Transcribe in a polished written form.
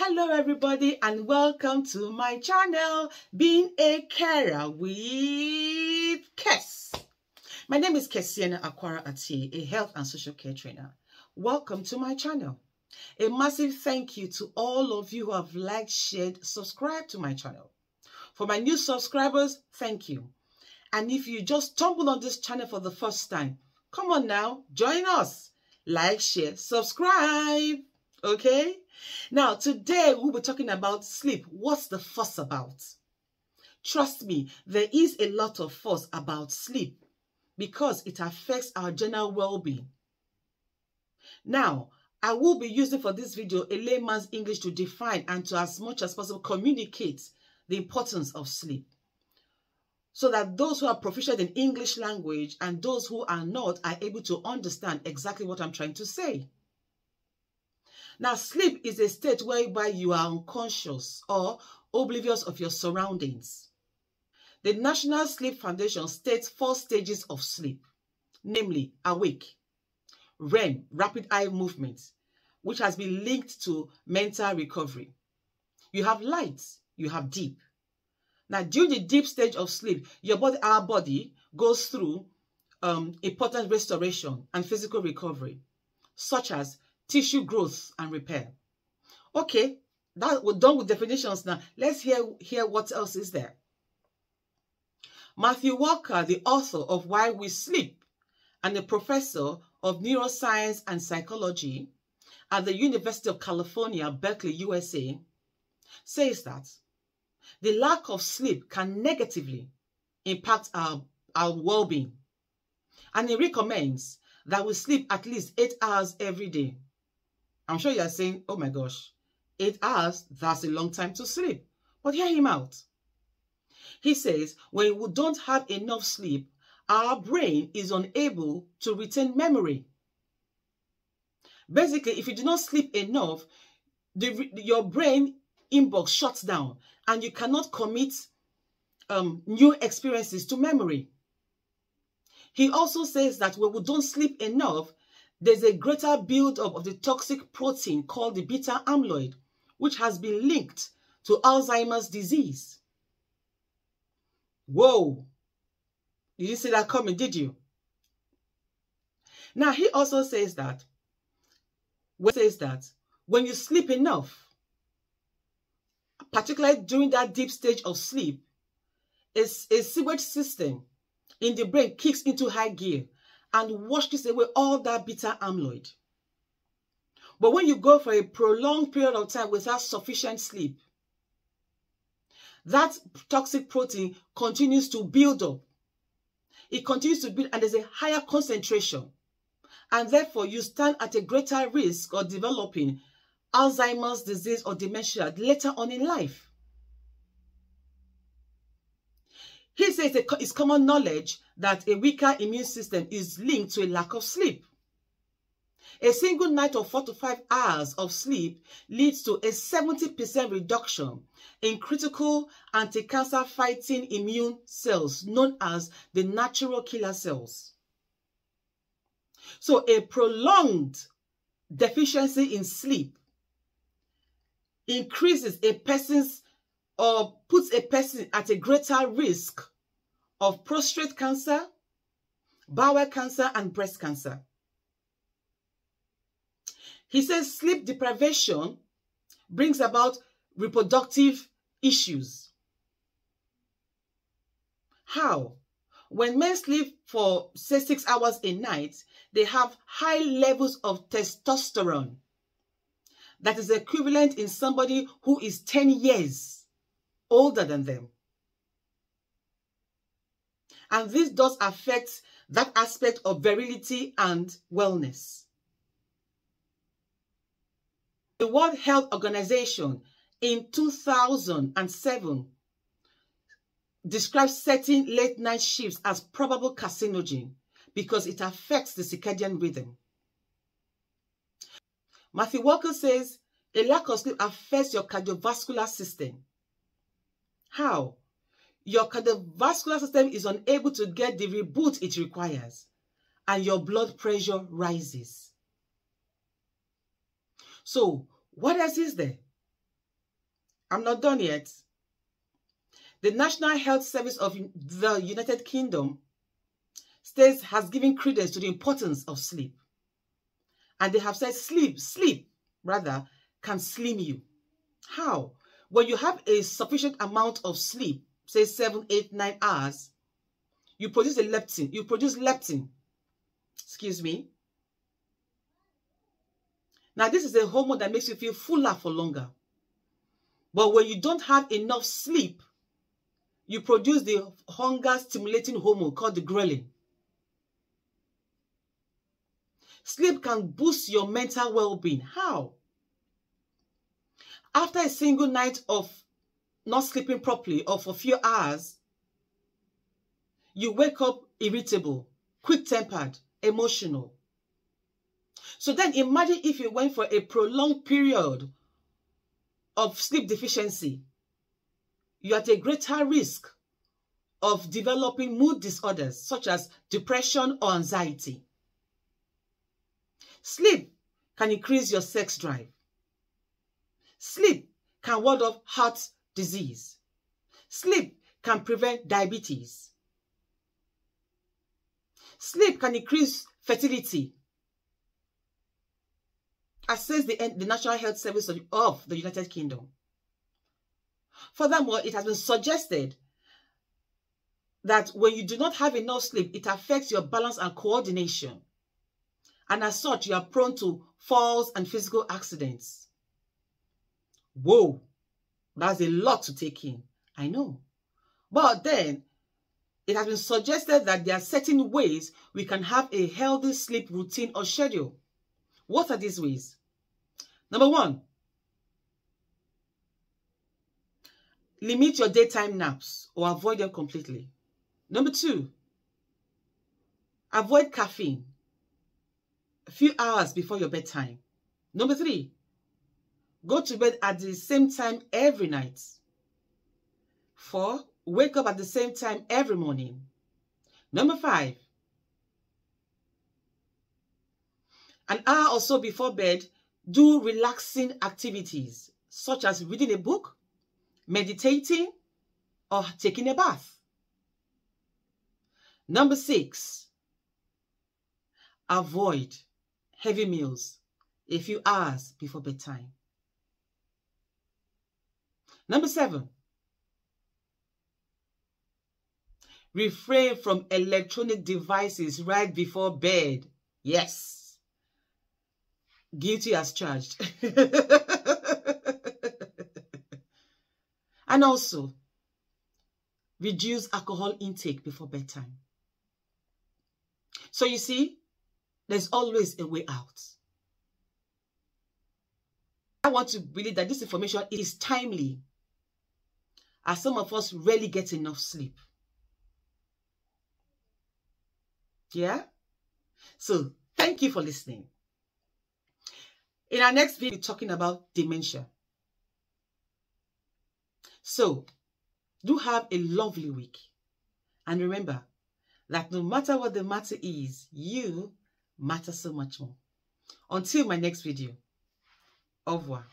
Hello everybody and welcome to my channel, Being a Carer with Kes. My name is Kesiana Akwara Ati, a health and social care trainer. Welcome to my channel. A massive thank you to all of you who have liked, shared, subscribed to my channel. For my new subscribers, thank you. And if you just stumbled on this channel for the first time, come on now, join us. Like, share, subscribe. Okay? Now, today we'll be talking about sleep. What's the fuss about? Trust me, there is a lot of fuss about sleep because it affects our general well-being. Now, I will be using for this video a layman's English to define and to as much as possible communicate the importance of sleep, so that those who are proficient in English language and those who are not are able to understand exactly what I'm trying to say. Now, sleep is a state whereby you are unconscious or oblivious of your surroundings. The National Sleep Foundation states 4 stages of sleep, namely awake, REM, rapid eye movement, which has been linked to mental recovery. You have light, you have deep. Now, during the deep stage of sleep, our body goes through important restoration and physical recovery, such as tissue growth and repair. Okay, we're done with definitions now. Let's hear what else is there. Matthew Walker, the author of Why We Sleep and a professor of neuroscience and psychology at the University of California, Berkeley, USA, says that the lack of sleep can negatively impact our well-being. And he recommends that we sleep at least 8 hours every day. I'm sure you're saying, oh my gosh, 8 hours, that's a long time to sleep. But hear him out. He says, when we don't have enough sleep, our brain is unable to retain memory. Basically, if you do not sleep enough, your brain inbox shuts down and you cannot commit new experiences to memory. He also says that when we don't sleep enough, there's a greater buildup of the toxic protein called the beta amyloid, which has been linked to Alzheimer's disease. Whoa! You didn't see that coming, did you? Now, he also says that when you sleep enough, particularly during that deep stage of sleep, a sewage system in the brain kicks into high gear and washes away all that beta amyloid. But when you go for a prolonged period of time without sufficient sleep, that toxic protein continues to build up. It continues to build, and there's a higher concentration. And therefore, you stand at a greater risk of developing Alzheimer's disease or dementia later on in life. He says it's common knowledge that a weaker immune system is linked to a lack of sleep. A single night of 4 to 5 hours of sleep leads to a 70% reduction in critical anti-cancer fighting immune cells known as the natural killer cells. So a prolonged deficiency in sleep increases a person's or puts a person at a greater risk of prostate cancer, bowel cancer, and breast cancer. He says sleep deprivation brings about reproductive issues. How? When men sleep for, say, 6 hours a night, they have high levels of testosterone. That is equivalent in somebody who is 10 years older than them. And this does affect that aspect of virility and wellness. The World Health Organization in 2007 describes setting late night shifts as probable carcinogen because it affects the circadian rhythm. Matthew Walker says a lack of sleep affects your cardiovascular system. How? Your cardiovascular system is unable to get the reboot it requires, and your blood pressure rises. So, what else is there? I'm not done yet. The National Health Service of the United Kingdom states has given credence to the importance of sleep. And they have said sleep rather, can slim you. How? When you have a sufficient amount of sleep, say 7, 8, 9 hours, you produce a leptin. You produce leptin. Excuse me. Now, this is a hormone that makes you feel fuller for longer. But when you don't have enough sleep, you produce the hunger-stimulating hormone called the ghrelin. Sleep can boost your mental well-being. How? After a single night of not sleeping properly or for a few hours, you wake up irritable, quick-tempered, emotional. So then imagine if you went for a prolonged period of sleep deficiency. You're at a greater risk of developing mood disorders such as depression or anxiety. Sleep can increase your sex drive. Sleep can ward off heart disease. Sleep can prevent diabetes. Sleep can increase fertility, as says the National Health Service of the United Kingdom. Furthermore, it has been suggested that when you do not have enough sleep, it affects your balance and coordination. And as such, you are prone to falls and physical accidents. Whoa, that's a lot to take in. I know. But then, it has been suggested that there are certain ways we can have a healthy sleep routine or schedule. What are these ways? Number 1, limit your daytime naps or avoid them completely. Number 2, avoid caffeine a few hours before your bedtime. Number 3, go to bed at the same time every night. 4, wake up at the same time every morning. Number 5, an hour or so before bed, do relaxing activities such as reading a book, meditating, or taking a bath. Number 6, avoid heavy meals a few hours before bedtime. Number 7, refrain from electronic devices right before bed. Yes. Guilty as charged. And also, reduce alcohol intake before bedtime. So you see, there's always a way out. I want to believe that this information is timely, as some of us rarely get enough sleep. Yeah? So, thank you for listening. In our next video, we're talking about dementia. So, do have a lovely week. And remember that no matter what the matter is, you matter so much more. Until my next video, au revoir.